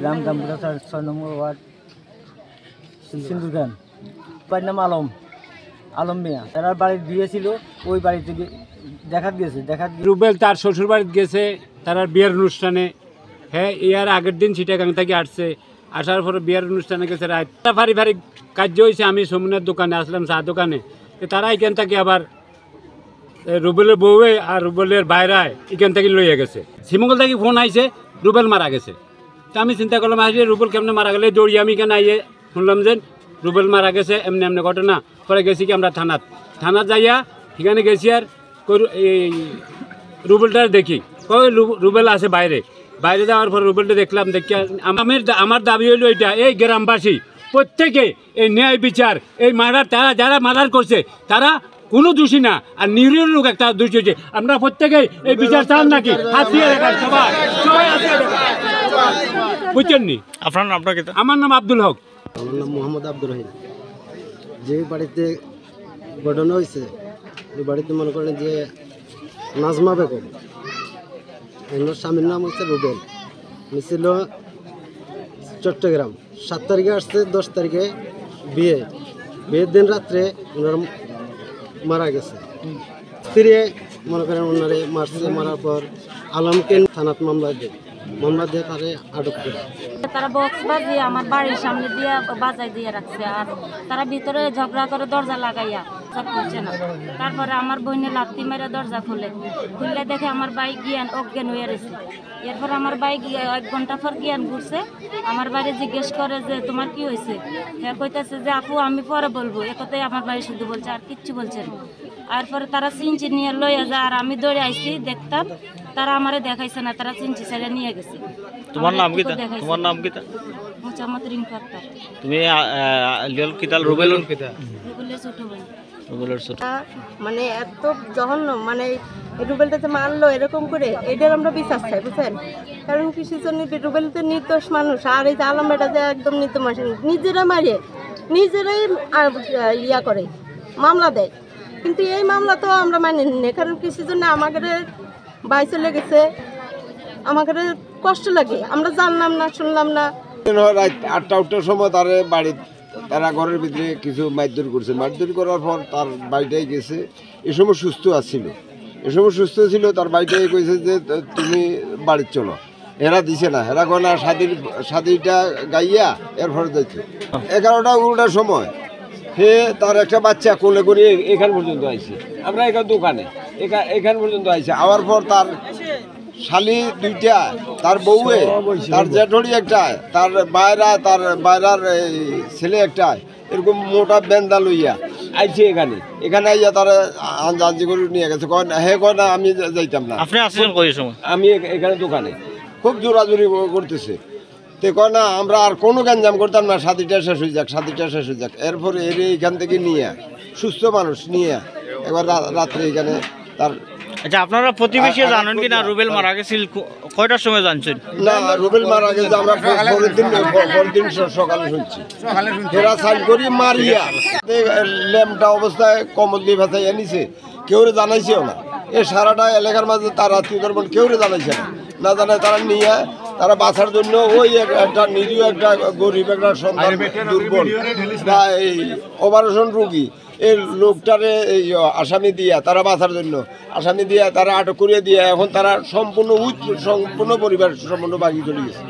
গ্রাম দামপুরা 6 নম্বর word Sindurkhan, বাড়ির নাম আলম, আলম মিয়া। তার বাড়ি দিয়েছিল, ওই বাড়ি থেকে দেখা গেছে। রুবেল তার শ্বশুর বাড়িতে গেছে তার বিয়ের অনুষ্ঠানে। হ্যাঁ, ইয়ার আগের দিন চিটাগাং থেকে আসছে, আসার পরে বিয়ের অনুষ্ঠানে গেছে। রাত ফারি ফারি কার্য হয়েছে। আমি সমুনের দোকানে আসলাম, চা দোকানে। তারা এখান থেকে আবার রুবেলের বউয়ে আর রুবেলের বাইরায় এখান থেকে লইয়া গেছে। শিমঙ্গল থেকে ফোন আইছে রুবেল মারা গেছে। তো আমি চিন্তা করলাম আসলে রুবেল কেমনে মারা গেলে, দৌড়ি আমি কেন আইয়ে শুনলাম যে রুবেল মারা গেছে, এমনি এমনি ঘটনা। পরে গেছি কি আমরা থানাত যাইয়া সেখানে গেছি। আর এই রুবেলটা দেখি, রুবেল আছে বাইরে যাওয়ার পর রুবেলটা দেখলাম। দেখি আমার দাবি হইল এটা, এই গ্রামবাসী প্রত্যেকে এই ন্যায় বিচার, এই মার্ডার যারা মার্ডার করছে তারা কোনো দোষী না, আর নিরীহ লোক একটা দোষী হয়েছে। আমরা প্রত্যেকেই এই বিচার চান নাকি? হাত দিয়ে দেখান সবাই, বুঝছেন নি? আপনার নামটা কি? আমার নাম আব্দুল হক। আমার নাম মোহাম্মদ আব্দুর রহিম। যে বাড়িতে ঘটনা হয়েছে ওই বাড়িতে মনে করেন যে নাজমা বেগম, এনার স্বামীর নাম হচ্ছে রুবেল। মিছিল চট্টগ্রাম, 7 তারিখে আসছে, 10 তারিখে বিয়ের দিন রাত্রে ওনারা মারা গেছে। স্ত্রী মনে করেন ওনারে মারছে, মারার পর আলমকে থানাত মামলা দিয়ে তারে আটক করে। তারা বক্স বাজিয়ে আমার বাড়ির সামনে দিয়ে বাজাই দিয়ে রাখছে, আর তারা ভিতরে ঝগড়া করে দরজা লাগাইয়া খুলছে না। তারপরে আমার বোনে লাত্তি মেরে দরজা খুললে দেখে আমার বাইক অজ্ঞান হয়ে রয়েছে। এরপর আমার বাইক 1 ঘন্টা পর জ্ঞান ঘুরছে। আমার বাড়ি জিজ্ঞেস করে যে তোমার কি হয়েছে? হ্যাঁ, কইতেছে যে আপু আমি পরে বলবো। একথাই আমার বাড়ি শুধু বলছে, আর কিচ্ছু বলছে না। এরপরে তারা চিনচি নিয়ে লইয়া যায়, আর আমি দৌড়ে আইছি দেখতাম। তারা আমারে দেখাইছে না, তারা চিনচি ছেড়ে নিয়ে গেছে। তোমার নাম কি? তোমার নাম কি? মোহাম্মদ রিঙ্কু আক্তার। তুমি রুবেলের ছোট ভাই। মানে এত জঘন্য, মানে রুবেলটা যে মারলো এরকম করে, এটার আমরা বিশ্বাস চাই, বুঝছেন? কারণ কিসের জন্য? রুবেল তো নির্দোষ মানুষ, আর এই যে আলম এটা যে একদম নির্দোষ মানুষ, নিজেরা মারিয়ে নিজেরাই ইয়া করে মামলা দেয়। কিন্তু এই মামলা তো আমরা মানি না, কারণ কিসের জন্য? আমাদের বাই চলে গেছে, আমাদের কষ্ট লাগে, আমরা জানলাম না, শুনলাম না। রাত 8টার সময় তারা ঘরের ভিতরে কিছু মারধর করছে। মারধর করার পর তার বাড়িটাই গেছে। এ সময় সুস্থ ছিল, তার বাড়িটাই কইছে যে তুমি বাড়ি চলো। এরা দিছে না, এরা কয় না স্বাধীনটা গাইয়া এরপরে যাইছে। 11টার সময় সে তার একটা বাচ্চা কোলে করে এখান পর্যন্ত আইছে। আমরা এখান দোকানে এখান পর্যন্ত আইছে। আওয়ার পর তার শালি 2টা, তার বউয়ে, তার জ্যাঠড়ি একটা, তার বাইরার ছেলে একটা, এরকম মোটা বেন্দা লইয়া আইছে এখানে আইয়া তারা আনজানজি করে নিয়ে গেছে। কয় না আমি যাইতাম না। আপনি আসছেন কই সময়? আমি এখানে দোকানে খুব জোরাজুরি করতেছে। তো কয় না আমরা আর কোনো গ্যাঞ্জাম করতাম না, স্বাধীনটা শেষ হয়ে যাক। এরপরে এখান থেকে নিয়ে সুস্থ মানুষ নিয়ে এবার রাত্রে এখানে তার। আচ্ছা, আপনারা প্রতিবেশী জানেন কি না রুবেল মারা গেছিল? কয়টার সময় জানছেন? না, রুবেল মারা গেছে আমরা পরদিন সকালে শুনছি। এরা সাইড করি মারিয়া ল্যাম্পটা অবস্থায় কমল দিয়ে ভাসাইয়া নিছে, কেউ জানাইছেও না। এ সারাটা এলাকার মাঝে তার আত্মীয় কেউ জানাইছে না জানায় তারা নিয়ে তারা বাঁচার জন্য ওই একটা নিরীহ একটা গরিব একটা সন্তান, দুর্বল বা এই অপারেশন রোগী, এই লোকটারে আসামি দিয়া তারা বাঁচার জন্য তারা আটক করিয়ে দিয়ে এখন তারা সম্পূর্ণ পরিবার সম্পূর্ণ বাকি চলে গেছে।